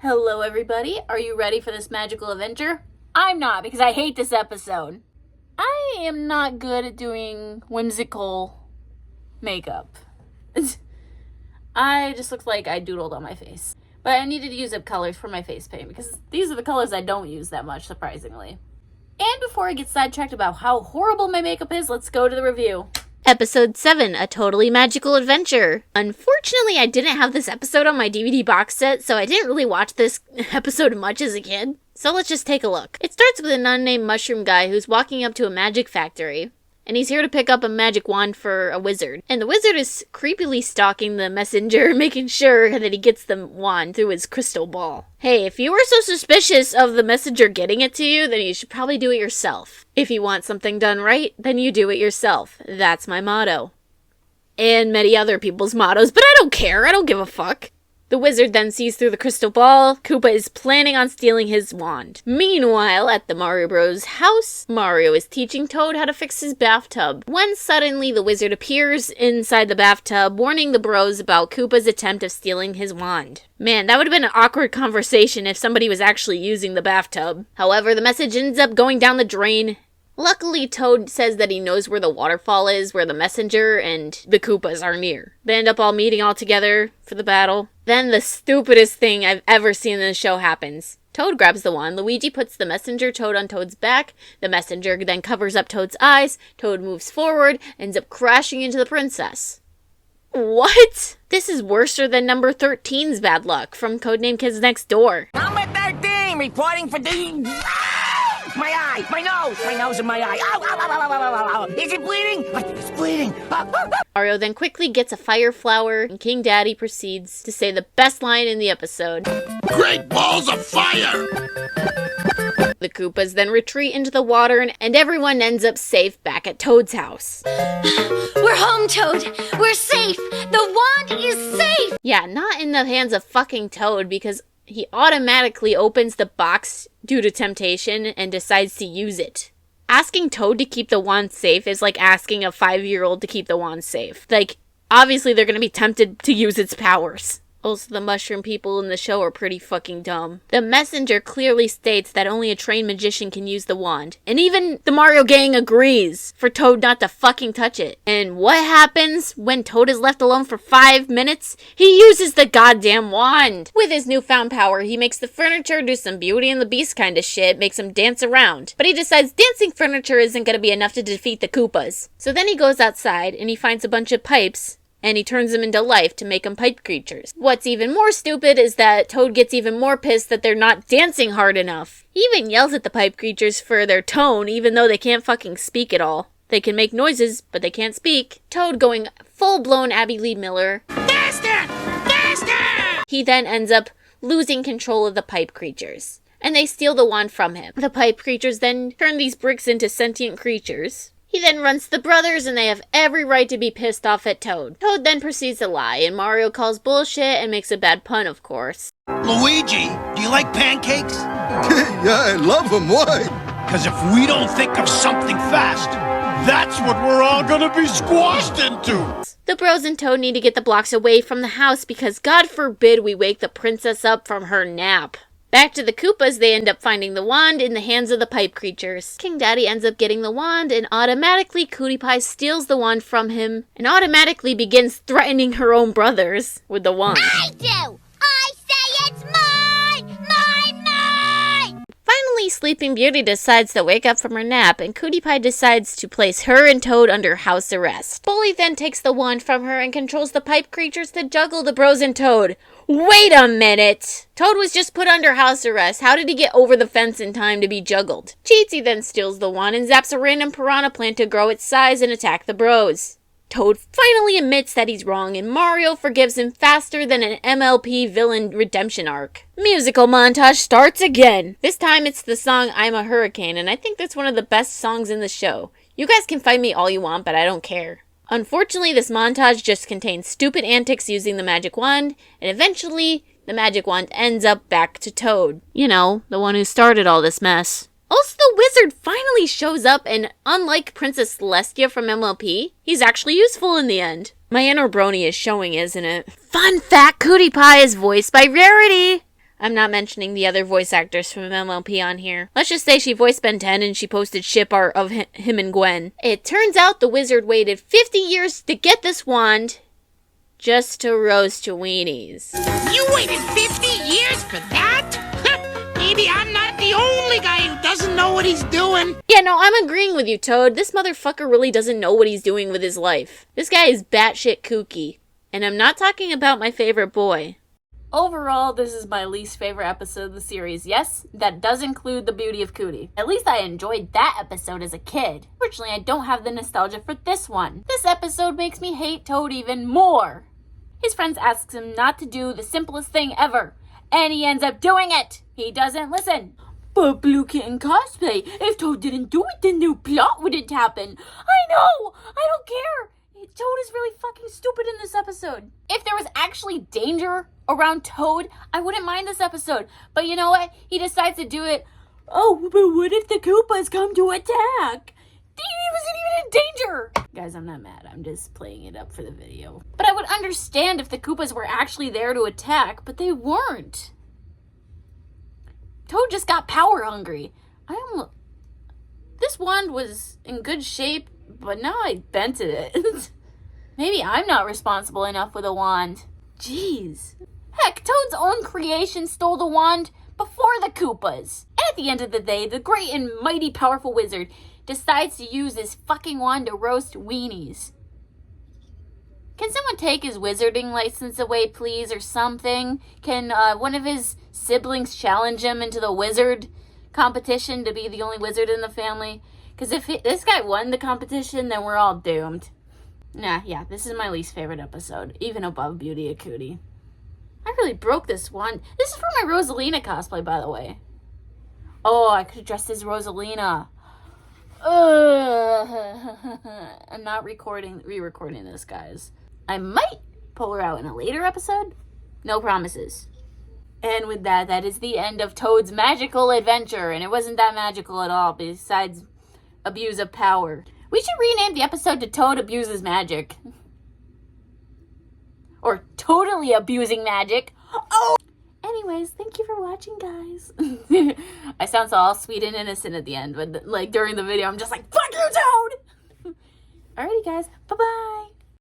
Hello everybody, are you ready for this magical adventure? I'm not, because I hate this episode. I am not good at doing whimsical makeup. I just look like I doodled on my face. But I needed to use up colors for my face paint, because these are the colors I don't use that much, surprisingly. And before I get sidetracked about how horrible my makeup is, let's go to the review. Episode 7, A Totally Magical Adventure. Unfortunately, I didn't have this episode on my DVD box set, so I didn't really watch this episode much as a kid. So let's just take a look. It starts with an unnamed mushroom guy who's walking up to a magic factory, and he's here to pick up a magic wand for a wizard. And the wizard is creepily stalking the messenger, making sure that he gets the wand through his crystal ball. Hey, if you were so suspicious of the messenger getting it to you, then you should probably do it yourself. If you want something done right, then you do it yourself. That's my motto. And many other people's mottos, but I don't care. I don't give a fuck. The wizard then sees through the crystal ball. Koopa is planning on stealing his wand. Meanwhile, at the Mario Bros. House, Mario is teaching Toad how to fix his bathtub, when suddenly the wizard appears inside the bathtub, warning the bros about Koopa's attempt of stealing his wand. Man, that would have been an awkward conversation if somebody was actually using the bathtub. However, the message ends up going down the drain. Luckily, Toad says that he knows where the waterfall is, where the messenger and the Koopas are near. They end up all meeting all together for the battle. Then the stupidest thing I've ever seen in the show happens. Toad grabs the wand, Luigi puts the messenger Toad on Toad's back, the messenger then covers up Toad's eyes, Toad moves forward, ends up crashing into the princess. What? This is worser than number 13's bad luck from Codename Kids Next Door. Number 13, reporting for duty. My eye, my nose and my eye. Ow, ow, ow, ow, ow, ow, ow. Is it bleeding? It's bleeding. Mario then quickly gets a fire flower, and King Daddy proceeds to say the best line in the episode. Great balls of fire! The Koopas then retreat into the water, and everyone ends up safe back at Toad's house. We're home, Toad! We're safe! The wand is safe! Yeah, not in the hands of fucking Toad, because he automatically opens the box due to temptation and decides to use it. Asking Toad to keep the wand safe is like asking a 5-year-old to keep the wand safe. Like, obviously they're gonna be tempted to use its powers. Also, the mushroom people in the show are pretty fucking dumb. The messenger clearly states that only a trained magician can use the wand. And even the Mario gang agrees for Toad not to fucking touch it. And what happens when Toad is left alone for 5 minutes? He uses the goddamn wand! With his newfound power, he makes the furniture do some Beauty and the Beast kind of shit, makes him dance around. But he decides dancing furniture isn't gonna be enough to defeat the Koopas. So then he goes outside and he finds a bunch of pipes, and he turns them into life to make them pipe creatures. What's even more stupid is that Toad gets even more pissed that they're not dancing hard enough. He even yells at the pipe creatures for their tone, even though they can't fucking speak at all. They can make noises, but they can't speak. Toad going full-blown Abby Lee Miller. Faster! Faster! He then ends up losing control of the pipe creatures, and they steal the wand from him. The pipe creatures then turn these bricks into sentient creatures. He then runs to the brothers, and they have every right to be pissed off at Toad. Toad then proceeds to lie, and Mario calls bullshit and makes a bad pun, of course. Luigi, do you like pancakes? Yeah, I love them. Why? Because if we don't think of something fast, that's what we're all gonna be squashed into! The bros and Toad need to get the blocks away from the house because God forbid we wake the princess up from her nap. Back to the Koopas, they end up finding the wand in the hands of the pipe creatures. King Daddy ends up getting the wand, and automatically Cutie Pie steals the wand from him, and automatically begins threatening her own brothers with the wand. I do! I say it's mine! Mine! Finally, Sleeping Beauty decides to wake up from her nap, and Cutie Pie decides to place her and Toad under house arrest. Bully then takes the wand from her and controls the pipe creatures to juggle the bros and Toad. Wait a minute! Toad was just put under house arrest. How did he get over the fence in time to be juggled? Cheatsy then steals the wand and zaps a random piranha plant to grow its size and attack the bros. Toad finally admits that he's wrong, and Mario forgives him faster than an MLP villain redemption arc. Musical montage starts again. This time it's the song I'm a Hurricane, and I think that's one of the best songs in the show. You guys can fight me all you want, but I don't care. Unfortunately, this montage just contains stupid antics using the magic wand, and eventually, the magic wand ends up back to Toad. You know, the one who started all this mess. Also, the wizard finally shows up, and unlike Princess Celestia from MLP, he's actually useful in the end. My inner brony is showing, isn't it? Fun fact, Cutie Pie is voiced by Rarity! I'm not mentioning the other voice actors from MLP on here. Let's just say she voiced Ben 10 and she posted ship art of him and Gwen. It turns out the wizard waited 50 years to get this wand just to roast weenies. You waited 50 years for that? Maybe I'm not the only guy who doesn't know what he's doing. Yeah, no, I'm agreeing with you, Toad. This motherfucker really doesn't know what he's doing with his life. This guy is batshit kooky. And I'm not talking about my favorite boy. Overall, this is my least favorite episode of the series. Yes, that does include the beauty of Cootie. At least I enjoyed that episode as a kid. Fortunately, I don't have the nostalgia for this one. This episode makes me hate Toad even more. His friends ask him not to do the simplest thing ever, and he ends up doing it. He doesn't listen. But Bluekittencosplay, if Toad didn't do it, the new plot wouldn't happen. I know! I don't care! Toad is really fucking stupid in this episode. If there was actually danger around Toad, I wouldn't mind this episode. But you know what? He decides to do it. Oh, but what if the Koopas come to attack? He wasn't even in danger. Guys, I'm not mad. I'm just playing it up for the video. But I would understand if the Koopas were actually there to attack, but they weren't. Toad just got power hungry. This wand was in good shape, but now I bent it. Maybe I'm not responsible enough with a wand. Jeez. Heck, Toad's own creation stole the wand before the Koopas. And at the end of the day, the great and mighty powerful wizard decides to use his fucking wand to roast weenies. Can someone take his wizarding license away, please, or something? Can one of his siblings challenge him into the wizard competition to be the only wizard in the family? Because if this guy won the competition, then we're all doomed. Nah, yeah, this is my least favorite episode, even above Beauty of Cootie. I really broke this one. This is for my Rosalina cosplay, by the way. Oh, I could have dressed as Rosalina. I'm not re-recording this, guys. I might pull her out in a later episode. No promises. And with that, that is the end of Toad's magical adventure. And it wasn't that magical at all, besides abuse of power. We should rename the episode to Toad Abuses Magic. Or Totally Abusing Magic. Oh! Anyways, thank you for watching, guys. I sound so all sweet and innocent at the end, but like during the video, I'm just like, fuck you, Toad! Alrighty, guys. Bye-bye.